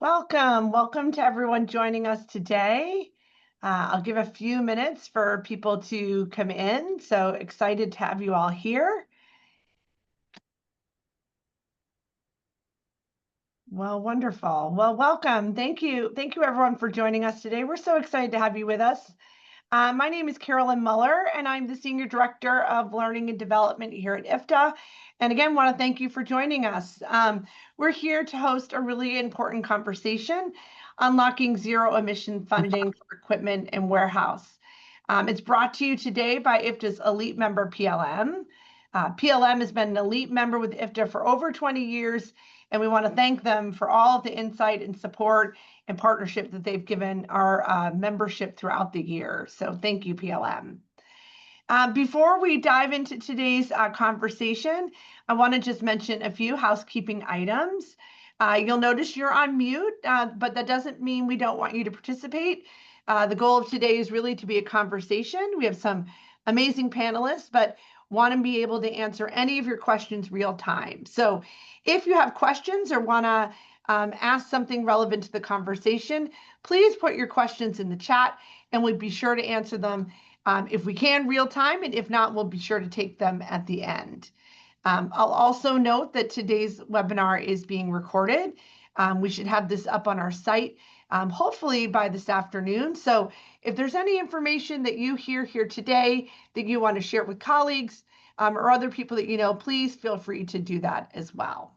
Welcome to everyone joining us today. I'll give a few minutes for people to come in. So excited to have you all here. Well, wonderful. Well, welcome. Thank you everyone for joining us today. We're so excited to have you with us. My name is Carolyn Muller, and I'm the Senior Director of Learning and Development here at IFTA. And again, want to thank you for joining us. We're here to host a really important conversation, unlocking zero-emission funding for equipment and warehouse. It's brought to you today by IFTA's elite member, PLM. PLM has been an elite member with IFTA for over 20 years, and we want to thank them for all of the insight and support and partnership that they've given our membership throughout the year. So thank you, PLM. Before we dive into today's conversation, I want to just mention a few housekeeping items. You'll notice you're on mute, but that doesn't mean we don't want you to participate. The goal of today is really to be a conversation. We have some amazing panelists, but want to be able to answer any of your questions real time. So if you have questions or want to ask something relevant to the conversation, please put your questions in the chat and we'll be sure to answer them if we can real time, and if not, we'll be sure to take them at the end. I'll also note that today's webinar is being recorded. We should have this up on our site hopefully by this afternoon. So if there's any information that you hear here today that you want to share with colleagues or other people that you know, please feel free to do that as well.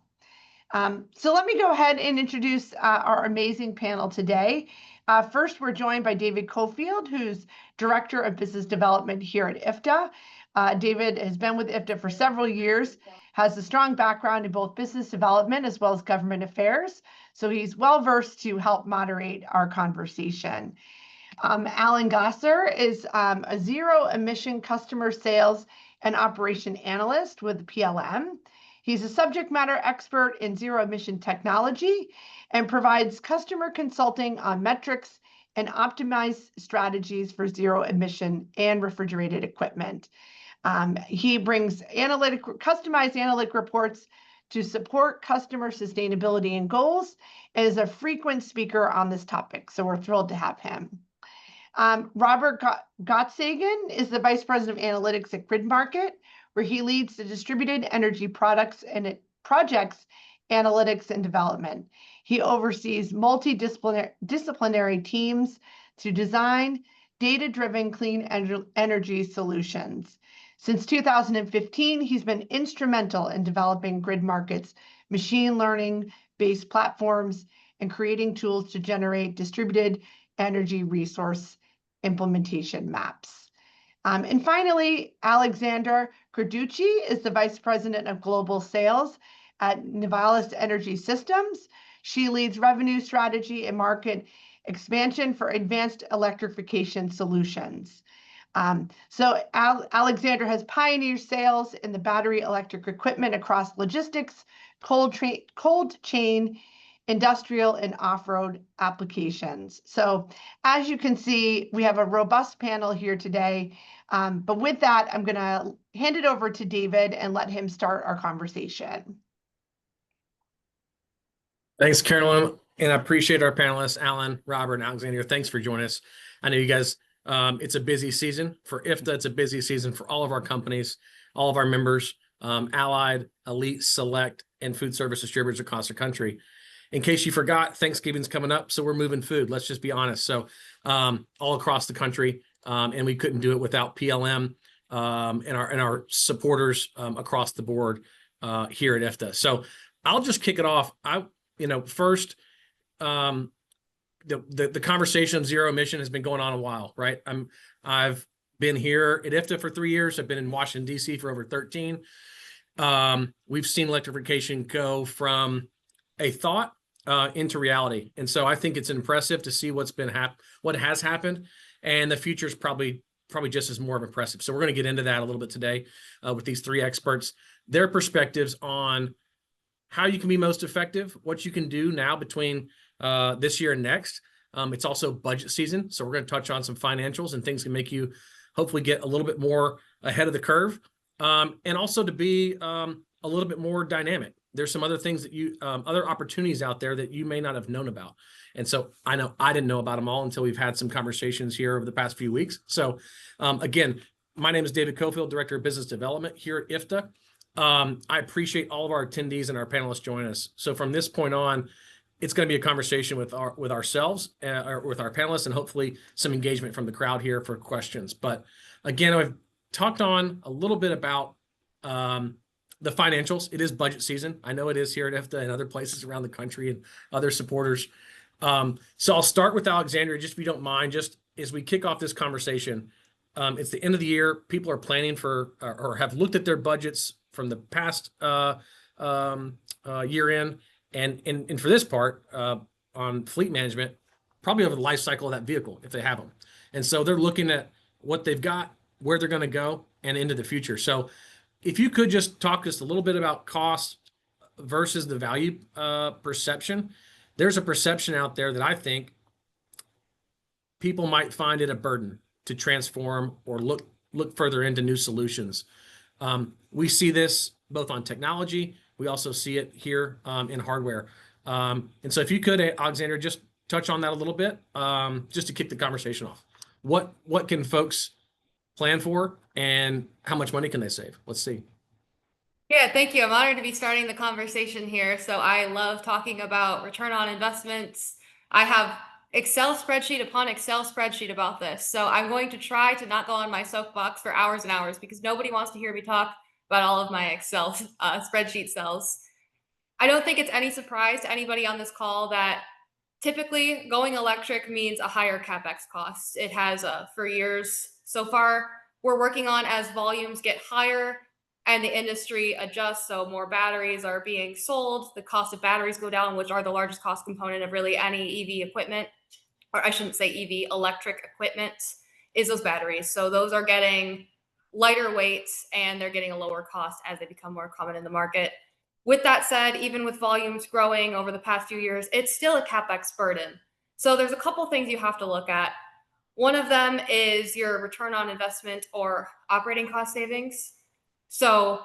So let me go ahead and introduce our amazing panel today. First, we're joined by David Cofield, who's Director of Business Development here at IFTA. David has been with IFTA for several years, has a strong background in both business development as well as government affairs. So he's well-versed to help moderate our conversation. Alan Gassler is a zero-emission customer sales and operation analyst with PLM. He's a subject matter expert in zero-emission technology and provides customer consulting on metrics and optimized strategies for zero-emission and refrigerated equipment. He brings customized analytic reports to support customer sustainability and goals, and is a frequent speaker on this topic. So we're thrilled to have him. Robert Gottsegen is the Vice President of Analytics at Grid Market, where he leads the distributed energy products and projects, analytics, and development. He oversees multidisciplinary teams to design data-driven clean energy solutions. Since 2015, he's been instrumental in developing Grid Market's machine learning-based platforms and creating tools to generate distributed energy resource implementation maps. And finally, Alexandra Carducci is the Vice President of Global Sales at Novalis Energy Systems. She leads revenue strategy and market expansion for advanced electrification solutions. So Alexandra has pioneered sales in the battery electric equipment across logistics, cold chain, industrial, and off-road applications. So as you can see, we have a robust panel here today. But with that, I'm going to hand it over to David and let him start our conversation. Thanks, Carolyn. And I appreciate our panelists, Alan, Robert, and Alexandria. Thanks for joining us. I know you guys, it's a busy season for IFTA. It's a busy season for all of our companies, all of our members, allied, elite, select, and food service distributors across the country. In case you forgot, Thanksgiving's coming up, so we're moving food. Let's just be honest. So all across the country, and we couldn't do it without PLM and our supporters across the board here at IFTA. So I'll just kick it off. First, the conversation of zero emission has been going on a while, right? I've been here at IFTA for 3 years. I've been in Washington, D.C. for over 13. We've seen electrification go from a thought into reality. And so I think it's impressive to see what has happened, and the future is probably just as more impressive. So we're going to get into that a little bit today with these three experts, their perspectives on how you can be most effective, what you can do now between this year and next. It's also budget season, so we're going to touch on some financials and things can make you hopefully get a little bit more ahead of the curve, and also to be a little bit more dynamic. there's some other things that you, other opportunities out there that you may not have known about. And so I know I didn't know about them all until we've had some conversations here over the past few weeks. So again, my name is David Cofield, Director of Business Development here at IFTA. I appreciate all of our attendees and our panelists joining us. So from this point on, it's going to be a conversation with ourselves, or with our panelists, and hopefully some engagement from the crowd here for questions. But again, I've talked on a little bit about the financials. It is budget season. I know it is here at IFTA and other places around the country and other supporters. So I'll start with Alexandria, just if you don't mind, just as we kick off this conversation. It's the end of the year. People are planning for, or have looked at their budgets from the past year end. And for this part, on fleet management, probably over the life cycle of that vehicle, if they have them. And so they're looking at what they've got, where they're going to go, and into the future. So if you could just talk just a little bit about cost versus the value perception. There's a perception out there that I think people might find it a burden to transform or look further into new solutions. We see this both on technology. We also see it here in hardware. And so if you could, Alexander, just touch on that a little bit, just to kick the conversation off. What can folks plan for, and how much money can they save? Let's see. Yeah, thank you. I'm honored to be starting the conversation here. So I love talking about return on investments. I have Excel spreadsheet upon Excel spreadsheet about this. So I'm going to try to not go on my soapbox for hours and hours, because nobody wants to hear me talk about all of my Excel spreadsheet cells. I don't think it's any surprise to anybody on this call that typically going electric means a higher CapEx cost. It has for years so far. We're working on, as volumes get higher and the industry adjusts, so more batteries are being sold, the cost of batteries go down, which are the largest cost component of really any EV equipment, or I shouldn't say EV, electric equipment, is those batteries. So those are getting lighter weights and they're getting a lower cost as they become more common in the market. With that said, even with volumes growing over the past few years, it's still a CapEx burden. So there's a couple things you have to look at. One of them is your return on investment or operating cost savings. So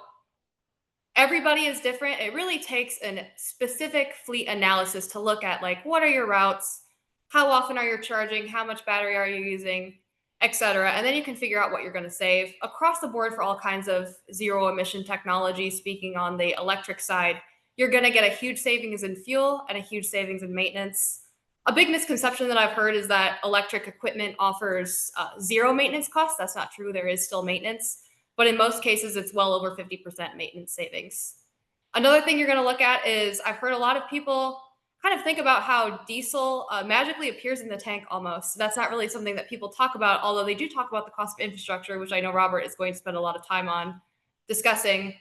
everybody is different. It really takes a specific fleet analysis to look at, like, what are your routes? How often are you charging? How much battery are you using? Etc. And then you can figure out what you're going to save across the board for all kinds of zero emission technology. Speaking on the electric side, you're going to get a huge savings in fuel and a huge savings in maintenance. A big misconception that I've heard is that electric equipment offers zero maintenance costs. That's not true. There is still maintenance, but in most cases, it's well over 50% maintenance savings. Another thing you're going to look at is, I've heard a lot of people kind of think about how diesel magically appears in the tank almost. That's not really something that people talk about, although they do talk about the cost of infrastructure, which I know Robert is going to spend a lot of time on discussing.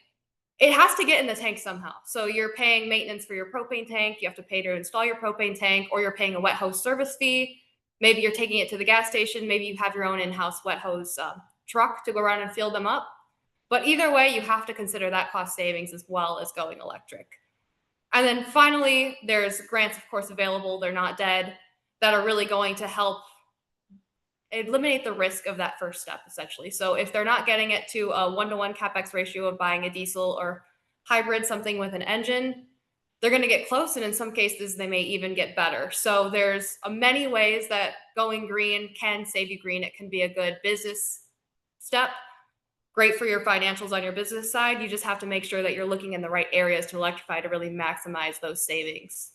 It has to get in the tank somehow. So you're paying maintenance for your propane tank. You have to pay to install your propane tank, or you're paying a wet hose service fee. Maybe you're taking it to the gas station. Maybe you have your own in-house wet hose truck to go around and fill them up. But either way, you have to consider that cost savings as well as going electric. And then finally, there's grants, of course, available. They're not dead, that are really going to help eliminate the risk of that first step, essentially. So if they're not getting it to a 1-to-1 CapEx ratio of buying a diesel or hybrid, something with an engine, they're going to get close. And in some cases, they may even get better. So there's many ways that going green can save you green. It can be a good business step. Great for your financials on your business side. You just have to make sure that you're looking in the right areas to electrify to really maximize those savings.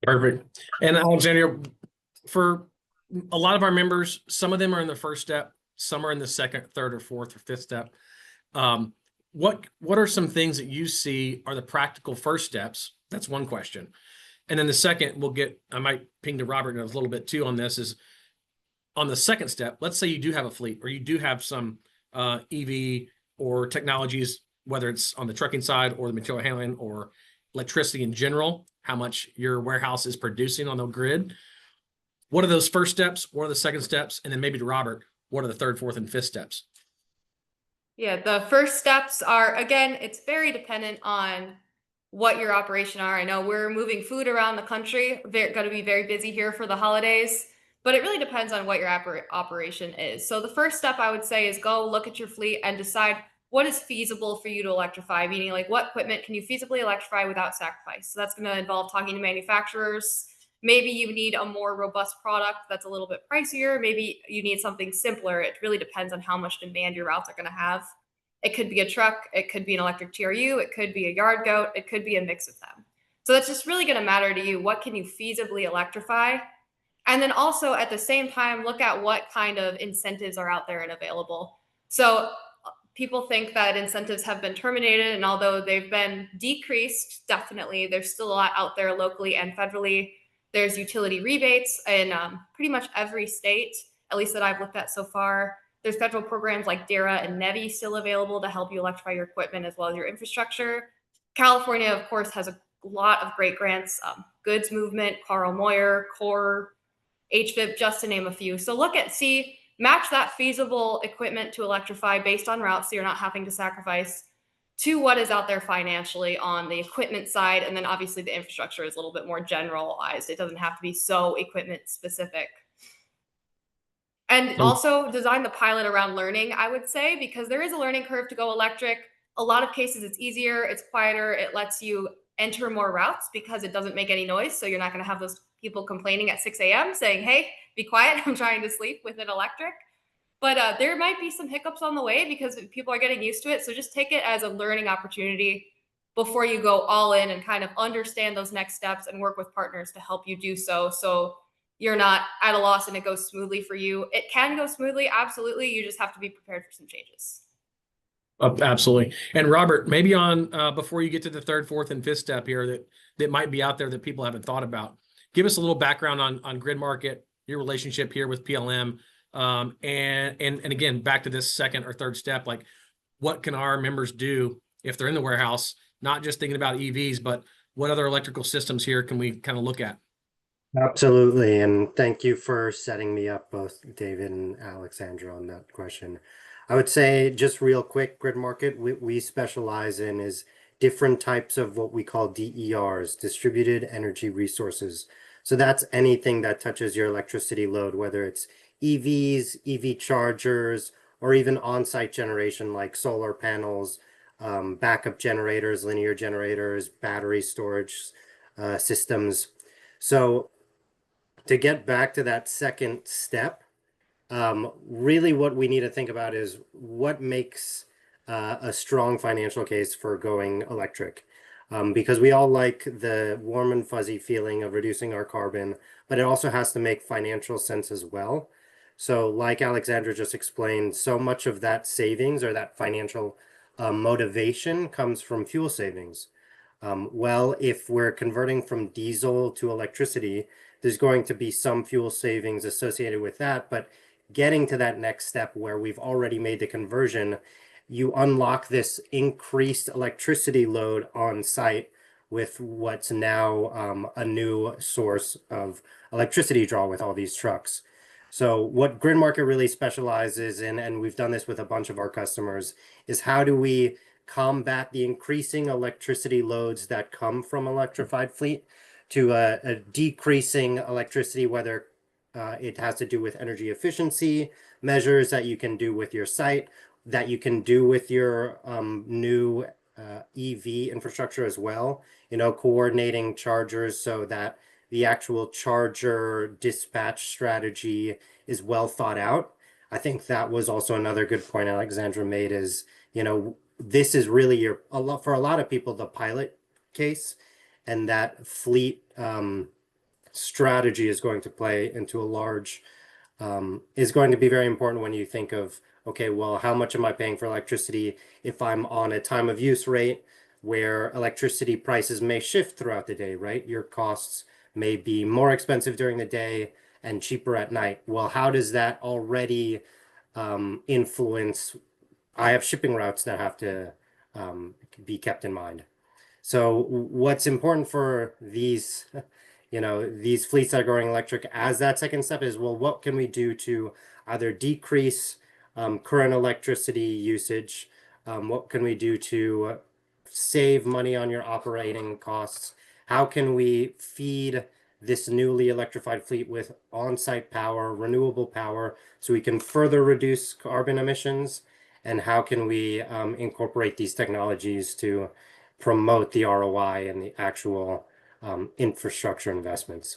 Perfect. And Alexandria, for a lot of our members, some of them are in the first step, some are in the second, third, or fourth, or fifth step. What are some things that you see are the practical first steps? That's one question. And then the second, I might ping to Robert a little bit too on this, is on the second step. Let's say you do have a fleet, or you do have some EV or technologies, whether it's on the trucking side or the material handling or electricity in general, how much your warehouse is producing on the grid. What are those first steps? What are the second steps? And then maybe to Robert, what are the third, fourth, and fifth steps? Yeah, the first steps are, again, it's very dependent on what your operation are. I know we're moving food around the country. We're going to be very busy here for the holidays, but it really depends on what your operation is. So the first step I would say is go look at your fleet and decide what is feasible for you to electrify, meaning like what equipment can you feasibly electrify without sacrifice? So that's going to involve talking to manufacturers. Maybe you need a more robust product that's a little bit pricier. Maybe you need something simpler. It really depends on how much demand your routes are going to have. It could be a truck. It could be an electric TRU. It could be a yard goat. It could be a mix of them. So that's just really going to matter to you. What can you feasibly electrify? And then also at the same time, look at what kind of incentives are out there and available. So people think that incentives have been terminated, and although they've been decreased, definitely, there's still a lot out there locally and federally. There's utility rebates in pretty much every state, at least that I've looked at so far. There's federal programs like DARA and NEVI still available to help you electrify your equipment as well as your infrastructure. California, of course, has a lot of great grants, Goods Movement, Carl Moyer, CORE, HVIP, just to name a few. So match that feasible equipment to electrify based on routes so you're not having to sacrifice to what is out there financially on the equipment side. And then obviously the infrastructure is a little bit more generalized. It doesn't have to be so equipment specific. And also design the pilot around learning, I would say, because there is a learning curve to go electric. A lot of cases it's easier, it's quieter, it lets you enter more routes because it doesn't make any noise. So you're not going to have those people complaining at 6 a.m. saying, hey, be quiet, I'm trying to sleep with an electric. But there might be some hiccups on the way because people are getting used to it. So just take it as a learning opportunity before you go all in and kind of understand those next steps and work with partners to help you do so. So you're not at a loss and it goes smoothly for you. It can go smoothly, absolutely. You just have to be prepared for some changes. Absolutely. And Robert, maybe on before you get to the third, fourth, and fifth step here that might be out there that people haven't thought about, give us a little background on Grid Market, your relationship here with PLM, and again, back to this second or third step, like what can our members do if they're in the warehouse, not just thinking about EVs, but what other electrical systems here can we kind of look at? Absolutely. And thank you for setting me up, both David and Alexandra, on that question. I would say just real quick, Grid Market, we specialize in is different types of what we call DERs, distributed energy resources. So that's anything that touches your electricity load, whether it's EVs, EV chargers, or even on-site generation like solar panels, backup generators, linear generators, battery storage systems. So to get back to that second step, really what we need to think about is what makes a strong financial case for going electric. Because we all like the warm and fuzzy feeling of reducing our carbon, but it also has to make financial sense as well. So like Alexandra just explained, so much of that savings or that financial motivation comes from fuel savings. Well, if we're converting from diesel to electricity, there's going to be some fuel savings associated with that. But getting to that next step where we've already made the conversion, you unlock this increased electricity load on site with what's now a new source of electricity draw with all these trucks. So what Grid Market really specializes in, and we've done this with a bunch of our customers, is how do we combat the increasing electricity loads that come from electrified fleet to a decreasing electricity, whether it has to do with energy efficiency measures that you can do with your site, that you can do with your new EV infrastructure as well, coordinating chargers so that the actual charger dispatch strategy is well thought out. I think that was also another good point Alexandra made is, this is really for a lot of people, the pilot case, and that fleet strategy is going to play into is going to be very important when you think of, okay, well, how much am I paying for electricity if I'm on a time of use rate where electricity prices may shift throughout the day, right? Your costs may be more expensive during the day and cheaper at night. Well, how does that already influence? I have shipping routes that have to be kept in mind. So what's important for these, these fleets that are going electric as that second step is, well, what can we do to either decrease current electricity usage? What can we do to save money on your operating costs? How can we feed this newly electrified fleet with on-site power, renewable power, so we can further reduce carbon emissions? and how can we incorporate these technologies to promote the ROI and the actual infrastructure investments.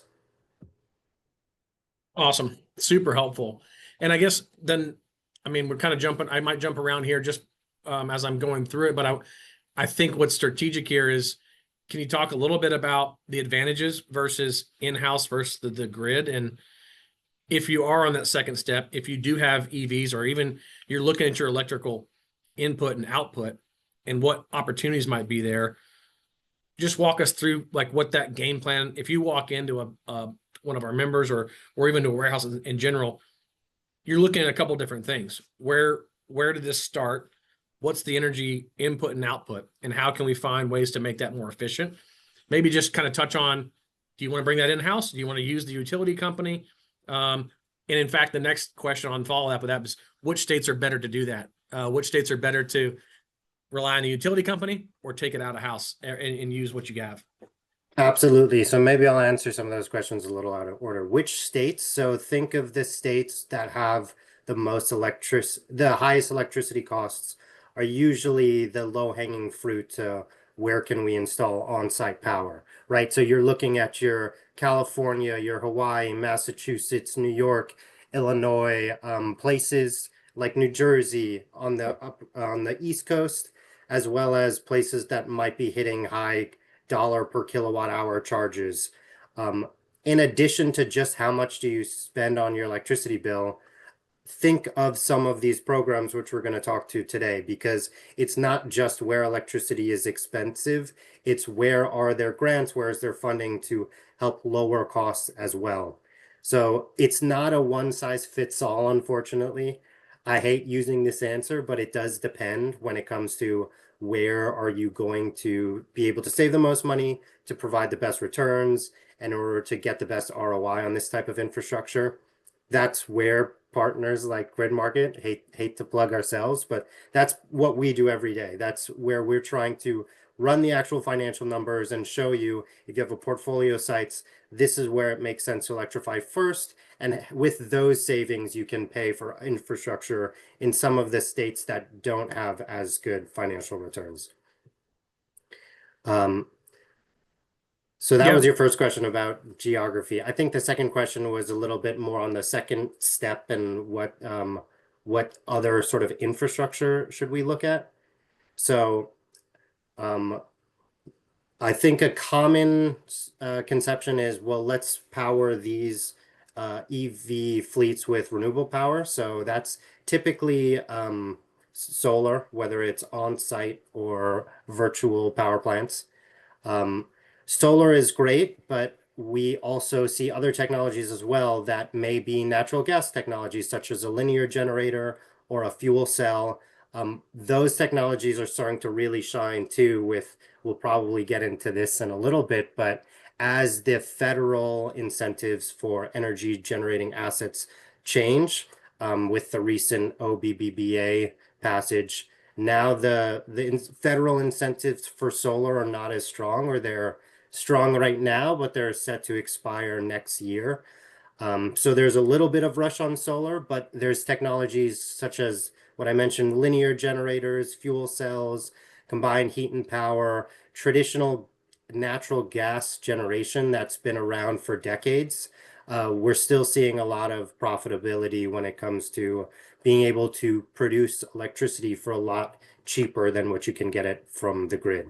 Awesome. Super helpful. And I guess then, I mean, we're kind of jumping, I might jump around here just as I'm going through it, but I think what's strategic here is, can you talk a little bit about the advantages versus in-house versus the grid? And if you are on that second step, if you do have EVs, or even you're looking at your electrical input and output and what opportunities might be there, just walk us through like what that game plan, if you walk into one of our members or even to a warehouse in general, you're looking at a couple different things. Where did this start? What's the energy input and output? And how can we find ways to make that more efficient? Maybe just kind of touch on, do you want to bring that in-house? Do you want to use the utility company? And in fact, the next question on follow-up with that is, which states are better to do that? Which states are better to rely on the utility company or take it out of house and use what you have? Absolutely. So maybe I'll answer some of those questions a little out of order. Which states? So think of the states that have the highest electricity costs are usually the low-hanging fruit to where can we install on-site power, right? So you're looking at your California, your Hawaii, Massachusetts, New York, Illinois, places like New Jersey on the East Coast, as well as places that might be hitting high dollar per kilowatt hour charges. In addition to just how much do you spend on your electricity bill, think of some of these programs which we're going to talk to today, because it's not just where electricity is expensive, it's where are there grants, where is there funding to help lower costs as well. So it's not a one size fits all, unfortunately. I hate using this answer, but it does depend when it comes to where are you going to be able to save the most money to provide the best returns in order to get the best ROI on this type of infrastructure. That's where partners like Grid Market, hate to plug ourselves, but that's what we do every day. That's where we're trying to run the actual financial numbers and show you, if you have a portfolio of sites, this is where it makes sense to electrify first. And with those savings, you can pay for infrastructure in some of the states that don't have as good financial returns. So that was your first question about geography. I think the second question was a little bit more on the second step and what other sort of infrastructure should we look at. So I think a common conception is, well, let's power these EV fleets with renewable power. So that's typically solar, whether it's on-site or virtual power plants. Solar is great, but we also see other technologies as well that may be natural gas technologies, such as a linear generator or a fuel cell. Those technologies are starting to really shine too we'll probably get into this in a little bit, but as the federal incentives for energy generating assets change, with the recent OBBBA passage, now the federal incentives for solar are not as strong, or they're strong right now, but they're set to expire next year. So there's a little bit of rush on solar, but there's technologies such as what I mentioned, linear generators, fuel cells, combined heat and power, traditional natural gas generation that's been around for decades. We're still seeing a lot of profitability when it comes to being able to produce electricity for a lot cheaper than what you can get it from the grid.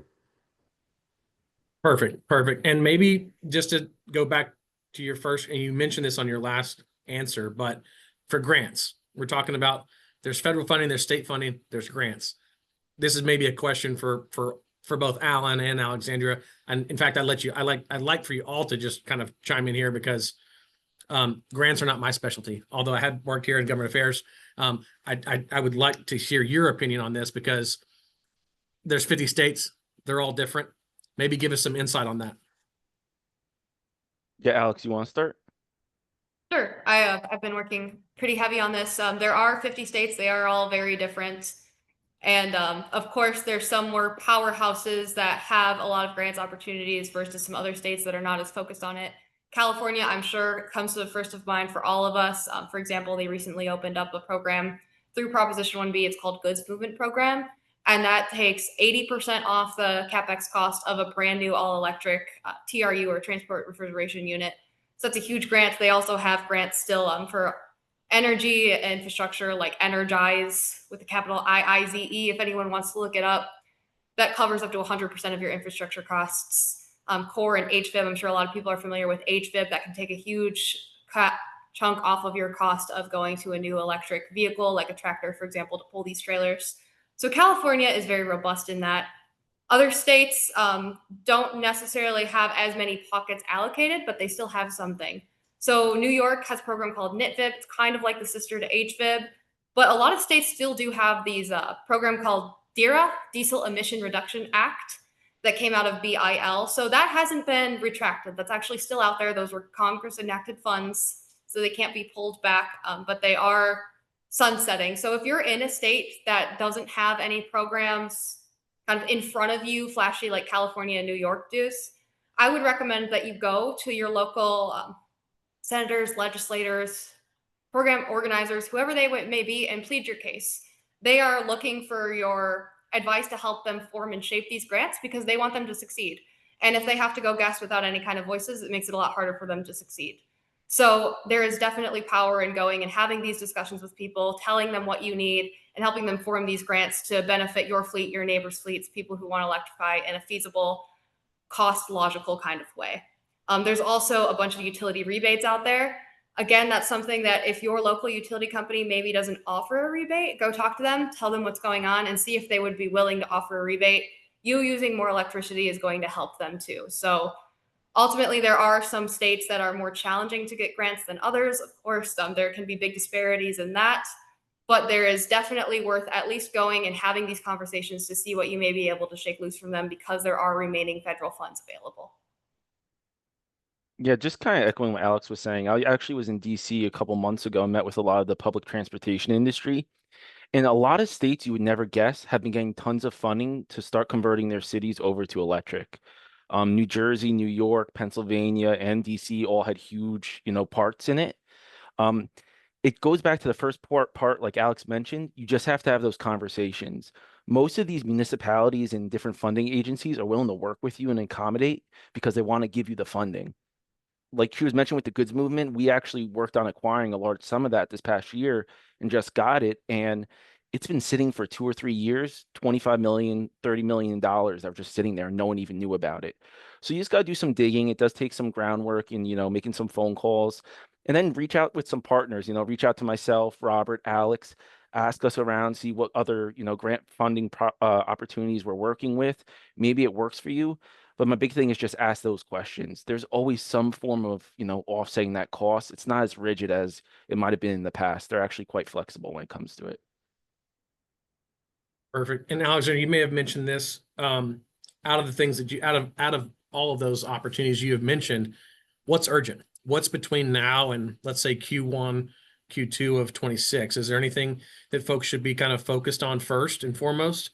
Perfect. And maybe just to go back to your first, and you mentioned this on your last answer, but for grants, we're talking about there's federal funding, there's state funding, there's grants. This is maybe a question for both Alan and Alexandria. And in fact, I'd like for you all to just kind of chime in here, because grants are not my specialty. Although I had worked here in government affairs, I would like to hear your opinion on this, because there's 50 states, they're all different. Maybe give us some insight on that. Yeah, Alex, you want to start? Sure. I've been working pretty heavy on this. There are 50 states. They are all very different. And of course, there's some more powerhouses that have a lot of grants opportunities versus some other states that are not as focused on it. California, I'm sure, comes to the first of mind for all of us. For example, they recently opened up a program through Proposition 1B. It's called Goods Movement Program. And that takes 80% off the CapEx cost of a brand new all-electric TRU, or transport refrigeration unit. So that's a huge grant. They also have grants still for energy infrastructure, like Energize with the capital IIZE, if anyone wants to look it up. That covers up to 100% of your infrastructure costs. Core and HVIB, I'm sure a lot of people are familiar with HVIB. That can take a huge chunk off of your cost of going to a new electric vehicle, like a tractor, for example, to pull these trailers. So California is very robust in that. Other states don't necessarily have as many pockets allocated, but they still have something. So New York has a program called NITVIB. It's kind of like the sister to HVIB, but a lot of states still do have these program called DERA, Diesel Emission Reduction Act, that came out of BIL. So that hasn't been retracted. That's actually still out there. Those were Congress enacted funds, so they can't be pulled back, but they are sunsetting. So if you're in a state that doesn't have any programs kind of in front of you, flashy like California and New York does, I would recommend that you go to your local senators, legislators, program organizers, whoever they may be, and plead your case. They are looking for your advice to help them form and shape these grants because they want them to succeed. And if they have to go guess without any kind of voices, it makes it a lot harder for them to succeed. So there is definitely power in going and having these discussions with people, telling them what you need, and helping them form these grants to benefit your fleet, your neighbors' fleets, people who want to electrify in a feasible, cost-logical kind of way. There's also a bunch of utility rebates out there. Again, that's something that if your local utility company maybe doesn't offer a rebate, go talk to them, tell them what's going on, and see if they would be willing to offer a rebate. You using more electricity is going to help them too. So ultimately, there are some states that are more challenging to get grants than others. Of course, there can be big disparities in that, but there is definitely worth at least going and having these conversations to see what you may be able to shake loose from them, because there are remaining federal funds available. Yeah, just kind of echoing what Alex was saying. I actually was in DC a couple months ago and met with a lot of the public transportation industry. And a lot of states you would never guess have been getting tons of funding to start converting their cities over to electric. New Jersey, New York, Pennsylvania, and DC all had huge, parts in it. It goes back to the first part, like Alex mentioned, you just have to have those conversations. Most of these municipalities and different funding agencies are willing to work with you and accommodate because they want to give you the funding. Like she was mentioned with the goods movement, we actually worked on acquiring a large sum of that this past year and just got it. And it's been sitting for 2 or 3 years, $25 million, $30 million that were just sitting there and no one even knew about it. So you just got to do some digging. It does take some groundwork and, making some phone calls, and then reach out with some partners, reach out to myself, Robert, Alex, ask us around, see what other, grant funding opportunities we're working with. Maybe it works for you. But my big thing is just ask those questions. There's always some form of, offsetting that cost. It's not as rigid as it might have been in the past. They're actually quite flexible when it comes to it. Perfect. And Alexander, you may have mentioned this, out of the things that you, out of all of those opportunities you have mentioned, what's urgent? What's between now and let's say Q1, Q2 of 26? Is there anything that folks should be kind of focused on first and foremost?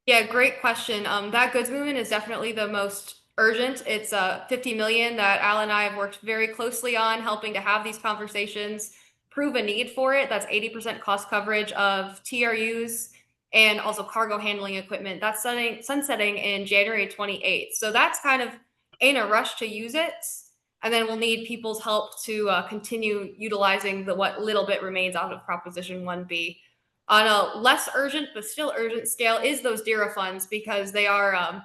Yeah, great question. That goods movement is definitely the most urgent. It's $50 million that Al and I have worked very closely on, helping to have these conversations, prove a need for it. That's 80% cost coverage of TRUs and also cargo handling equipment. That's sunsetting in January 28th. So that's kind of in a rush to use it. And then we'll need people's help to continue utilizing what little bit remains out of Proposition 1B. On a less urgent but still urgent scale is those DERA funds, because they are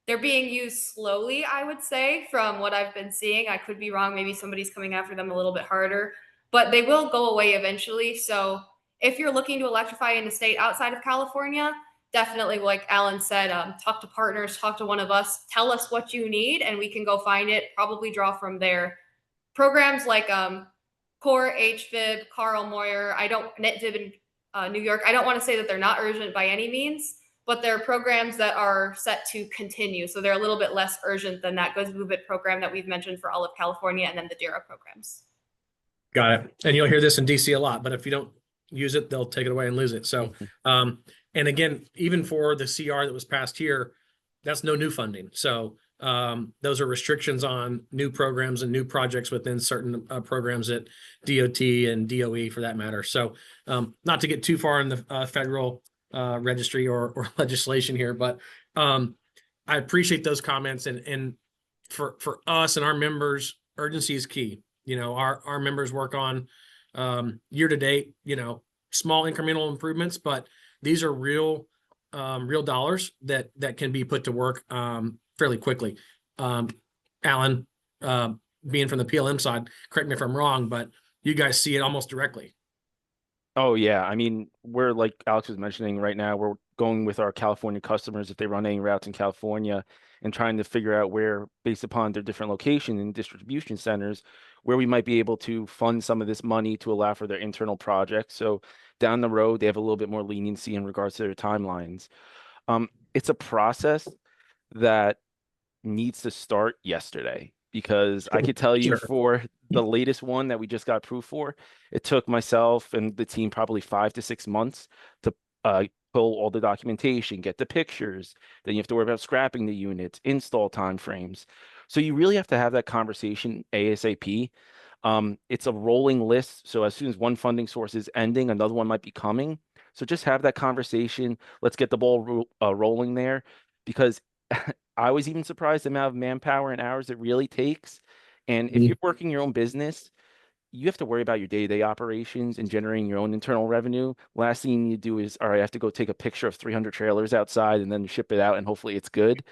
they're being used slowly, I would say, from what I've been seeing. I could be wrong. Maybe somebody's coming after them a little bit harder, but they will go away eventually. So if you're looking to electrify in a state outside of California, definitely, like Alan said, talk to partners, talk to one of us, tell us what you need, and we can go find it, probably draw from there. Programs like Core, HVIB, Carl Moyer, NetVib in New York, I don't want to say that they're not urgent by any means, but they're programs that are set to continue. So they're a little bit less urgent than that Goods Movement program that we've mentioned for all of California, and then the DERA programs. Got it. And you'll hear this in DC a lot, but if you don't use it, they'll take it away and lose it. So, and again, even for the CR that was passed here, that's no new funding. So those are restrictions on new programs and new projects within certain programs at DOT and DOE for that matter. So not to get too far in the federal registry or legislation here, but I appreciate those comments, and for us and our members, urgency is key. You know, our members work on year to date, you know, small incremental improvements, but these are real dollars that can be put to work fairly quickly. Alan, being from the PLM side, correct me if I'm wrong, but you guys see it almost directly. Oh yeah, I mean, we're like Alex was mentioning right now, we're going with our California customers if they run any routes in California and trying to figure out where, based upon their different location and distribution centers, where we might be able to fund some of this money to allow for their internal projects. So down the road, they have a little bit more leniency in regards to their timelines. It's a process that needs to start yesterday, because I could tell you Sure. for the latest one that we just got approved for, it took myself and the team probably 5 to 6 months to pull all the documentation, get the pictures. Then you have to worry about scrapping the units, install timeframes. So you really have to have that conversation ASAP. It's a rolling list. So as soon as one funding source is ending, another one might be coming. So just have that conversation. Let's get the ball rolling there, because I was even surprised the amount of manpower and hours it really takes. And if you're working your own business, you have to worry about your day-to-day operations and generating your own internal revenue. Last thing you do is, all right, I have to go take a picture of 300 trailers outside and then ship it out, and hopefully it's good.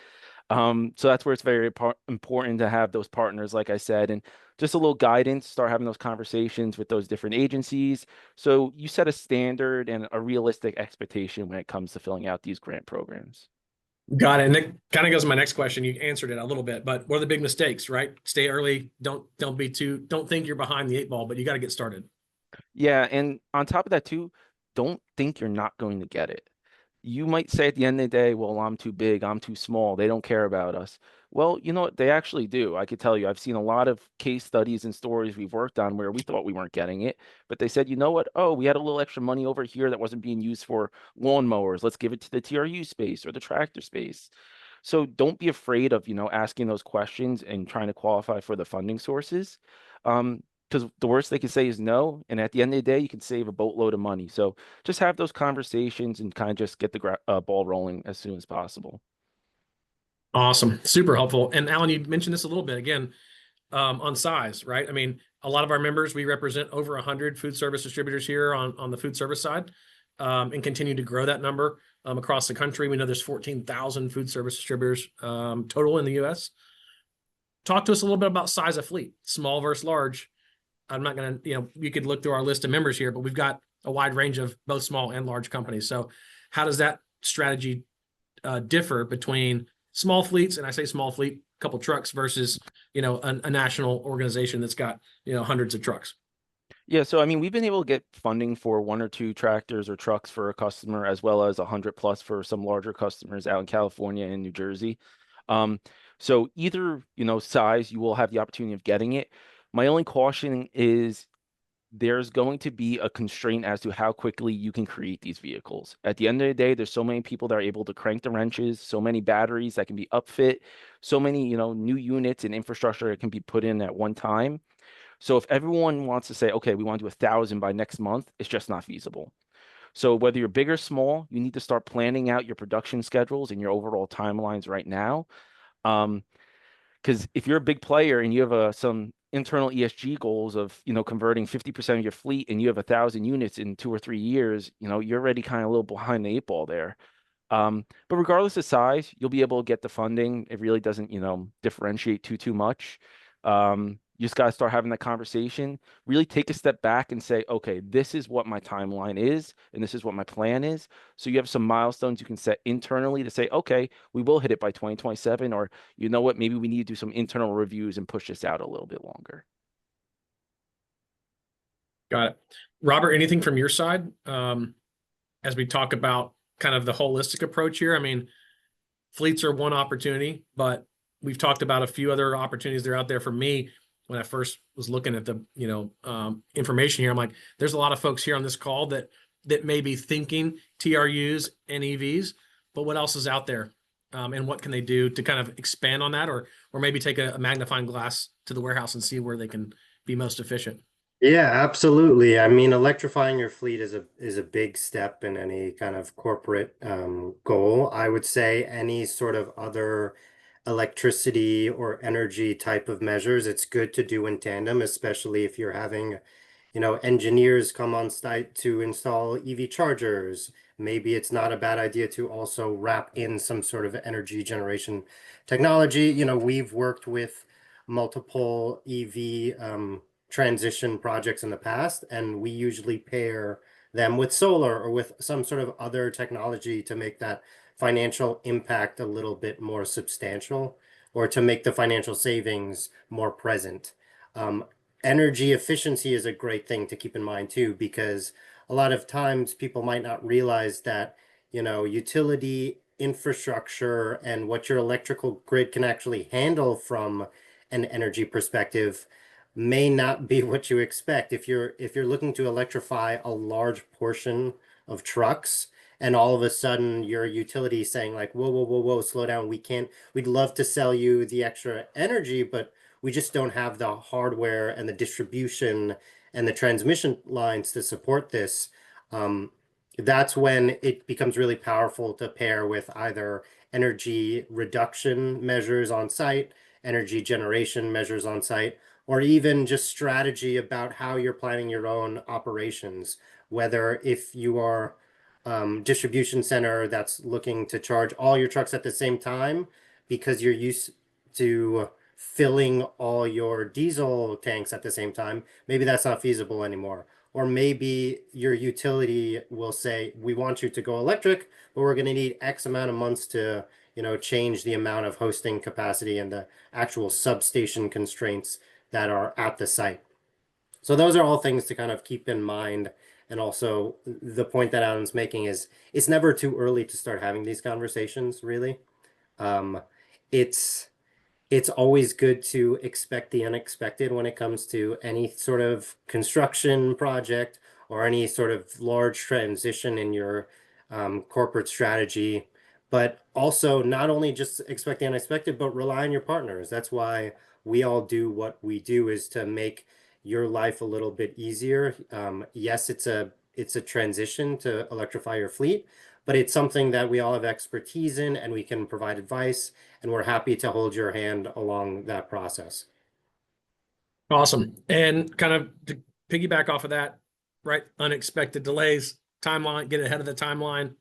So that's where it's very important to have those partners, like I said, and just a little guidance, start having those conversations with those different agencies. So you set a standard and a realistic expectation when it comes to filling out these grant programs. Got it. And it kind of goes to my next question. You answered it a little bit, but what are the big mistakes, right? Stay early. Don't think you're behind the 8 ball, but you got to get started. Yeah, and on top of that too, don't think you're not going to get it. You might say at the end of the day, well, I'm too big, I'm too small, they don't care about us. Well, you know what? They actually do. I could tell you, I've seen a lot of case studies and stories we've worked on where we thought we weren't getting it, but they said, you know what? Oh, we had a little extra money over here that wasn't being used for lawnmowers. Let's give it to the TRU space or the tractor space. So don't be afraid of, asking those questions and trying to qualify for the funding sources. Because the worst they can say is no, and at the end of the day, you can save a boatload of money. So just have those conversations and kind of just get the ball rolling as soon as possible. Awesome. Super helpful. And Alan, you mentioned this a little bit again, on size, right? I mean, a lot of our members, we represent over 100 food service distributors here on the food service side, and continue to grow that number across the country. We know there's 14,000 food service distributors total in the US. Talk to us a little bit about size of fleet, small versus large. I'm not going to, you could look through our list of members here, but we've got a wide range of both small and large companies. So how does that strategy differ between small fleets, and I say small fleet, a couple trucks, versus, a national organization that's got, hundreds of trucks? Yeah, so I mean, we've been able to get funding for 1 or 2 tractors or trucks for a customer, as well as 100 plus for some larger customers out in California and New Jersey. So either, size, you will have the opportunity of getting it. My only caution is there's going to be a constraint as to how quickly you can create these vehicles. At the end of the day, there's so many people that are able to crank the wrenches, so many batteries that can be upfit, so many, new units and infrastructure that can be put in at one time. So if everyone wants to say, okay, we want to do 1,000 by next month, it's just not feasible. So whether you're big or small, you need to start planning out your production schedules and your overall timelines right now. Because if you're a big player and you have some internal ESG goals of, converting 50% of your fleet, and you have 1,000 units in 2 or 3 years, you're already kind of a little behind the 8 ball there. But regardless of size, you'll be able to get the funding. It really doesn't, differentiate too much. You just got to start having that conversation, really take a step back and say, okay, this is what my timeline is, and this is what my plan is. So you have some milestones you can set internally to say, okay, we will hit it by 2027, or you know what, maybe we need to do some internal reviews and push this out a little bit longer. Got it. Robert, anything from your side as we talk about kind of the holistic approach here? I mean, fleets are one opportunity, but we've talked about a few other opportunities that are out there. For me, when I first was looking at the information here, I'm like, there's a lot of folks here on this call that may be thinking TRUs and EVs, but what else is out there? and what can they do to kind of expand on that, or maybe take a magnifying glass to the warehouse and see where they can be most efficient? Yeah, absolutely. I mean, electrifying your fleet is a big step in any kind of corporate goal. I would say any sort of other electricity or energy type of measures, it's good to do in tandem, especially if you're having, engineers come on site to install EV chargers. Maybe it's not a bad idea to also wrap in some sort of energy generation technology. We've worked with multiple EV transition projects in the past, and we usually pair them with solar or with some sort of other technology to make that financial impact a little bit more substantial, or to make the financial savings more present. Um, Energy efficiency is a great thing to keep in mind too, because a lot of times people might not realize that, utility infrastructure and what your electrical grid can actually handle from an energy perspective may not be what you expect. If you're looking to electrify a large portion of trucks, and all of a sudden your utility saying like, whoa, whoa, whoa, whoa, slow down. We'd love to sell you the extra energy, but we just don't have the hardware and the distribution and the transmission lines to support this. That's when it becomes really powerful to pair with either energy reduction measures on site, energy generation measures on site, or even just strategy about how you're planning your own operations. Whether if you are distribution center that's looking to charge all your trucks at the same time because you're used to filling all your diesel tanks at the same time, maybe that's not feasible anymore. Or maybe your utility will say, we want you to go electric, but we're going to need X amount of months to, change the amount of hosting capacity and the actual substation constraints that are at the site. So those are all things to kind of keep in mind. And also the point that Alan's making is it's never too early to start having these conversations, really. Um, it's it's always good to expect the unexpected when it comes to any sort of construction project or any sort of large transition in your corporate strategy. But also not only just expect the unexpected, but rely on your partners. That's why we all do what we do, is to make your life a little bit easier. Yes, it's a transition to electrify your fleet, but it's something that we all have expertise in, and we can provide advice, and we're happy to hold your hand along that process. Awesome. And kind of to piggyback off of that, right? Unexpected delays, timeline, get ahead of the timeline.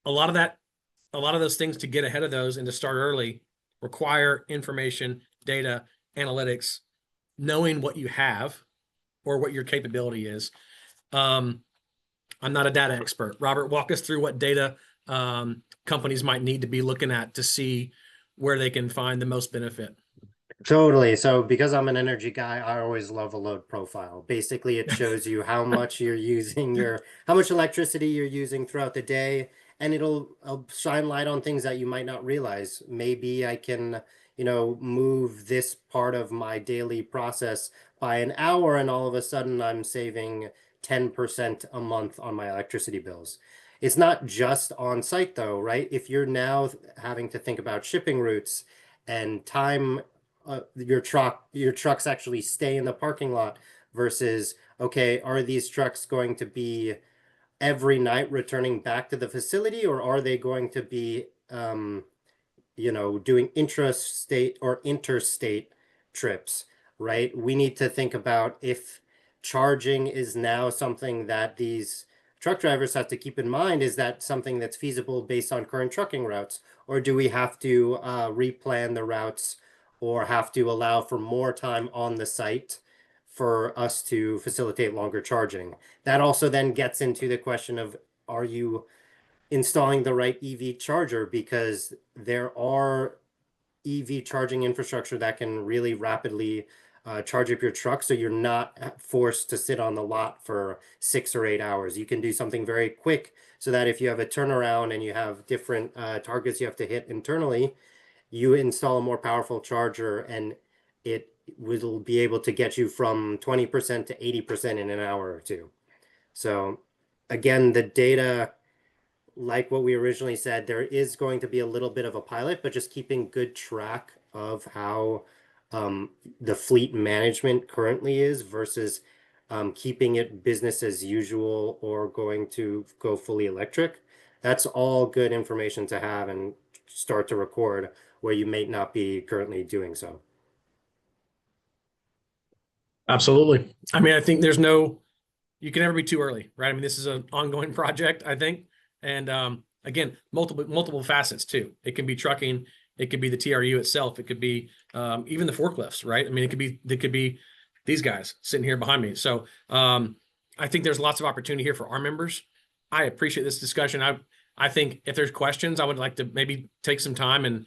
A lot of those things to get ahead of those and to start early require information, data, analytics, knowing what you have or what your capability is. I'm not a data expert. Robert, walk us through what data companies might need to be looking at to see where they can find the most benefit. Totally. So because I'm an energy guy, I always love a load profile. Basically, it shows you how much you're using how much electricity you're using throughout the day, and it'll shine light on things that you might not realize. Maybe I can, move this part of my daily process by an hour, and all of a sudden I'm saving 10% a month on my electricity bills. It's not just on site though, right? If you're now having to think about shipping routes and time, your trucks actually stay in the parking lot versus, okay, are these trucks going to be every night returning back to the facility, or are they going to be doing intrastate or interstate trips, right? We need to think about if charging is now something that these truck drivers have to keep in mind. Is that something that's feasible based on current trucking routes? Or do we have to replan the routes, or have to allow for more time on the site for us to facilitate longer charging? That also then gets into the question of, are you installing the right EV charger? Because there are EV charging infrastructure that can really rapidly charge up your truck, so you're not forced to sit on the lot for 6 or 8 hours. You can do something very quick, so that if you have a turnaround and you have different targets you have to hit internally, you install a more powerful charger, and it will be able to get you from 20% to 80% in an hour or two. So again, the data like what we originally said, there is going to be a little bit of a pilot, but just keeping good track of how the fleet management currently is versus keeping it business as usual or going to go fully electric. That's all good information to have and start to record where you may not be currently doing so. Absolutely. I mean, I think you can never be too early, right? I mean, this is an ongoing project, I think. And again, multiple facets too. It can be trucking, it could be the TRU itself, it could be even the forklifts, right? I mean, they could be these guys sitting here behind me. So I think there's lots of opportunity here for our members. I appreciate this discussion. I think if there's questions, I would like to maybe take some time and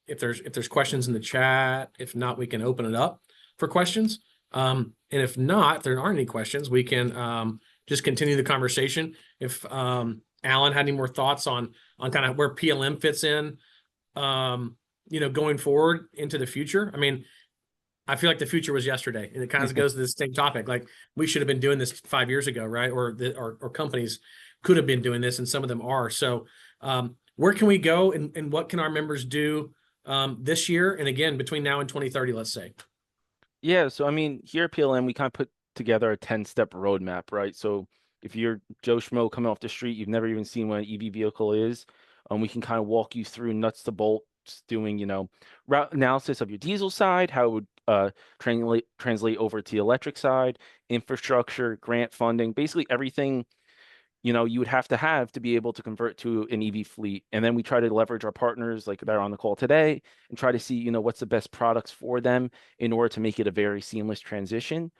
if there's questions in the chat, if not, we can open it up for questions. And if not, if there aren't any questions, we can just continue the conversation. If Alan had any more thoughts on kind of where PLM fits in, going forward into the future. I mean, I feel like the future was yesterday, and it kind of goes to this same topic. Like we should have been doing this 5 years ago, right? Or companies could have been doing this, and some of them are. So where can we go, and what can our members do this year? And again, between now and 2030, let's say. Yeah, so I mean, here at PLM, we kind of put together a 10-step roadmap, right? So if you're Joe Schmo coming off the street, you've never even seen what an EV vehicle is, we can kind of walk you through nuts to bolts, doing, route analysis of your diesel side, how it would translate over to the electric side, infrastructure, grant funding, basically everything you would have to be able to convert to an EV fleet. And then we try to leverage our partners like that are on the call today and try to see, what's the best products for them in order to make it a very seamless transition.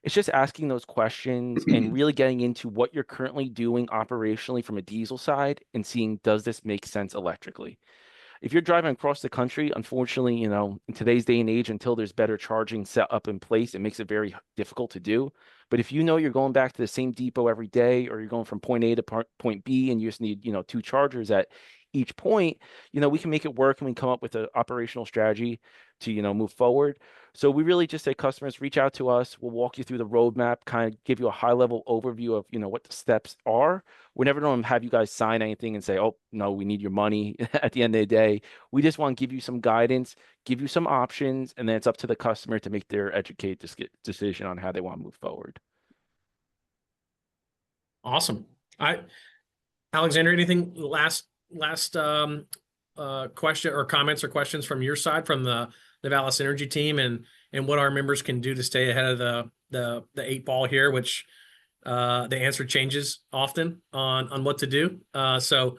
It's just asking those questions and really getting into what you're currently doing operationally from a diesel side and seeing, does this make sense electrically? If you're driving across the country, unfortunately, in today's day and age, until there's better charging set up in place, it makes it very difficult to do. But if you're going back to the same depot every day, or you're going from point A to point B, and you just need, 2 chargers at each point, we can make it work, and we come up with an operational strategy to, move forward. So we really just say, customers, reach out to us. We'll walk you through the roadmap, kind of give you a high level overview of, what the steps are. We're never going to have you guys sign anything and say, oh, no, we need your money at the end of the day. We just want to give you some guidance, give you some options, and then it's up to the customer to make their educated decision on how they want to move forward. Awesome. Alexander, anything last question or comments or questions from your side, from the Novalis Energy team, and what our members can do to stay ahead of the 8 ball here, which the answer changes often on what to do. So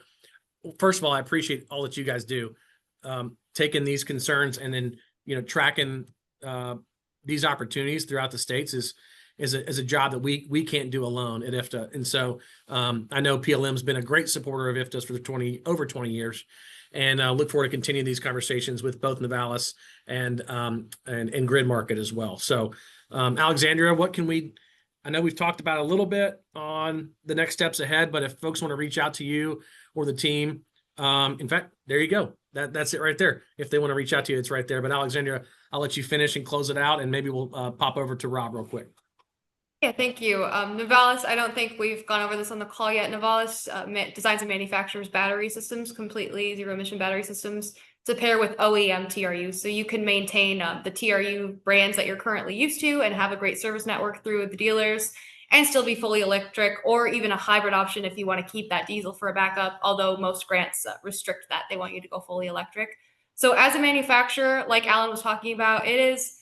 first of all, I appreciate all that you guys do, taking these concerns and then tracking these opportunities throughout the states is a job that we can't do alone at IFTA. And so I know PLM's been a great supporter of IFTA's for over 20 years, and look forward to continuing these conversations with both Novalis and Grid Market as well. So Alexandria, I know we've talked about a little bit on the next steps ahead, but if folks want to reach out to you or the team, in fact, there you go. That's it right there. If they want to reach out to you, it's right there. But Alexandria, I'll let you finish and close it out, and maybe we'll pop over to Rob real quick. Yeah, thank you. Novalis, I don't think we've gone over this on the call yet. Novalis designs and manufactures battery systems, completely zero-emission battery systems, to pair with OEM TRU. So you can maintain the TRU brands that you're currently used to and have a great service network through the dealers and still be fully electric, or even a hybrid option if you want to keep that diesel for a backup, although most grants restrict that. They want you to go fully electric. So as a manufacturer, like Alan was talking about, it is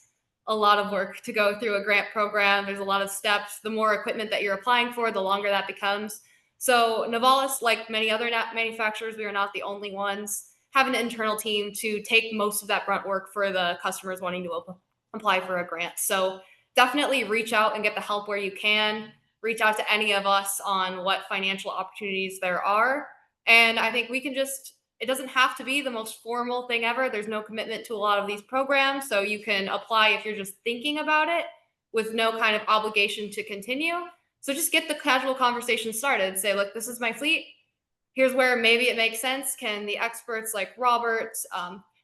a lot of work to go through a grant program. There's a lot of steps. The more equipment that you're applying for, the longer that becomes. So Novalis, like many other manufacturers, we are not the only ones, have an internal team to take most of that grunt work for the customers wanting to apply for a grant. So definitely reach out and get the help where you can. Reach out to any of us on what financial opportunities there are. And I think it doesn't have to be the most formal thing ever. There's no commitment to a lot of these programs. So you can apply if you're just thinking about it with no kind of obligation to continue. So just get the casual conversation started. Say, look, this is my fleet. Here's where maybe it makes sense. Can the experts like Robert,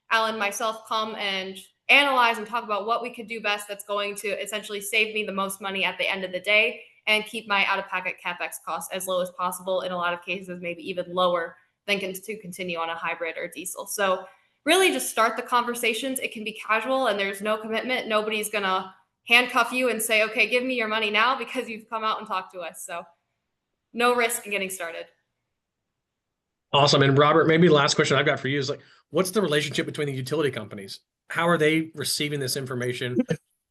Alan, myself come and analyze and talk about what we could do best that's going to essentially save me the most money at the end of the day and keep my out-of-pocket CapEx costs as low as possible. In a lot of cases, maybe even lower than to continue on a hybrid or diesel. So really just start the conversations. It can be casual and there's no commitment. Nobody's going to handcuff you and say, okay, give me your money now because you've come out and talked to us. So no risk in getting started. Awesome. And Robert, maybe the last question I've got for you is like, what's the relationship between the utility companies? How are they receiving this information,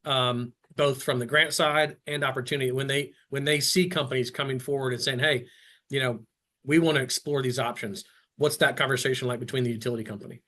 both from the grant side and opportunity when they see companies coming forward and saying, hey, you know, we want to explore these options? What's that conversation like between the utility company?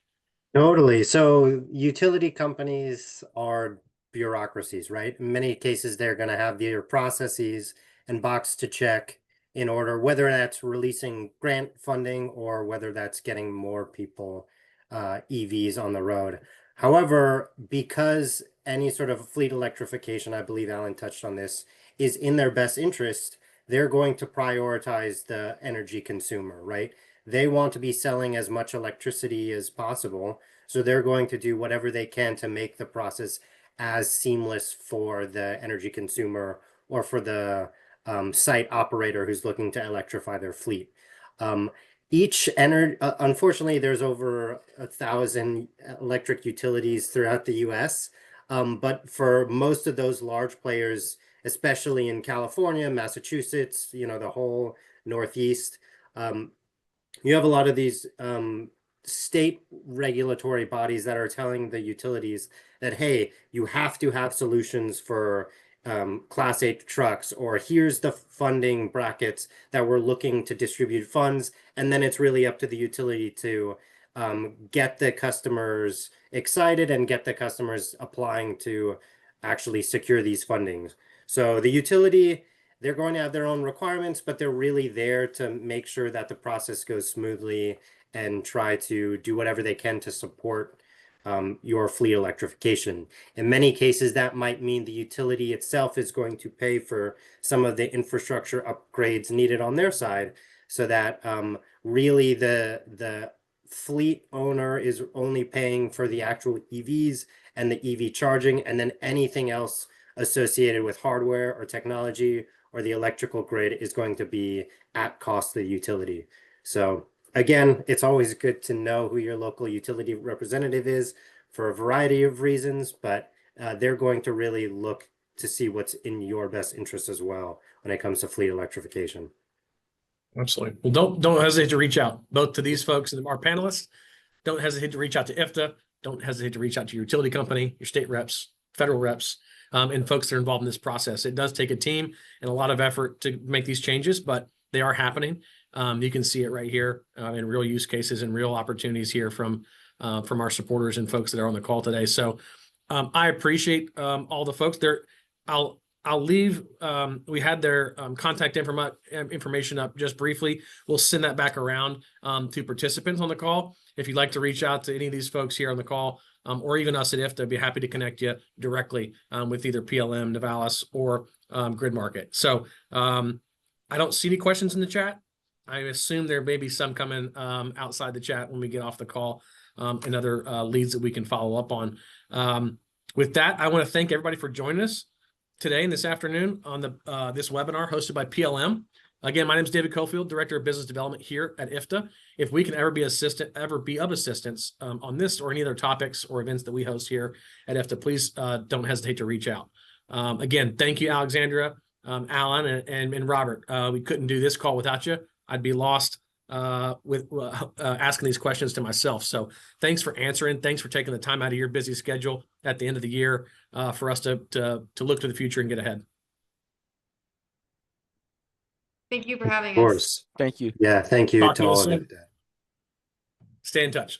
Totally. So utility companies are bureaucracies, right? In many cases, they're going to have their processes and box to check in order, whether that's releasing grant funding or whether that's getting more people EVs on the road. However, because any sort of fleet electrification, I believe Alan touched on this, is in their best interest, they're going to prioritize the energy consumer, right? They want to be selling as much electricity as possible. So they're going to do whatever they can to make the process as seamless for the energy consumer or for the site operator who's looking to electrify their fleet. Unfortunately, there's over 1,000 electric utilities throughout the US. But for most of those large players, especially in California, Massachusetts, you know, the whole Northeast, you have a lot of these state regulatory bodies that are telling the utilities that, hey, you have to have solutions for Class 8 trucks, or here's the funding brackets that we're looking to distribute funds. And then it's really up to the utility to get the customers excited and get the customers applying to actually secure these fundings. So the utility, they're going to have their own requirements, but they're really there to make sure that the process goes smoothly and try to do whatever they can to support your fleet electrification. In many cases, that might mean the utility itself is going to pay for some of the infrastructure upgrades needed on their side, so that really the fleet owner is only paying for the actual EVs and the EV charging, and then anything else associated with hardware or technology or the electrical grid is going to be at cost to the utility. So again, it's always good to know who your local utility representative is for a variety of reasons, but they're going to really look to see what's in your best interest as well when it comes to fleet electrification. Absolutely. Well, don't hesitate to reach out both to these folks and our panelists. Don't hesitate to reach out to IFTA. Don't hesitate to reach out to your utility company, your state reps, federal reps, and folks that are involved in this process. It does take a team and a lot of effort to make these changes, but they are happening. You can see it right here in real use cases and real opportunities here from our supporters and folks that are on the call today. So I appreciate all the folks there. I'll leave. We had their contact information up just briefly. We'll send that back around to participants on the call. If you'd like to reach out to any of these folks here on the call, or even us at IFTA, I'd be happy to connect you directly with either PLM, Novalis, or Grid Market. So I don't see any questions in the chat. I assume there may be some coming outside the chat when we get off the call, and other leads that we can follow up on. With that, I want to thank everybody for joining us today and this afternoon on this webinar hosted by PLM. Again, my name is David Cofield, Director of Business Development here at IFTA. If we can ever be of assistance on this or any other topics or events that we host here at IFTA, please don't hesitate to reach out. Again, thank you, Alexandra, Alan, and Robert. We couldn't do this call without you. I'd be lost with asking these questions to myself. So thanks for answering. Thanks for taking the time out of your busy schedule at the end of the year for us to look to the future and get ahead. Thank you for having Of us. course. Thank you. Yeah, thank you Talk to to you all of soon. you. Stay in touch.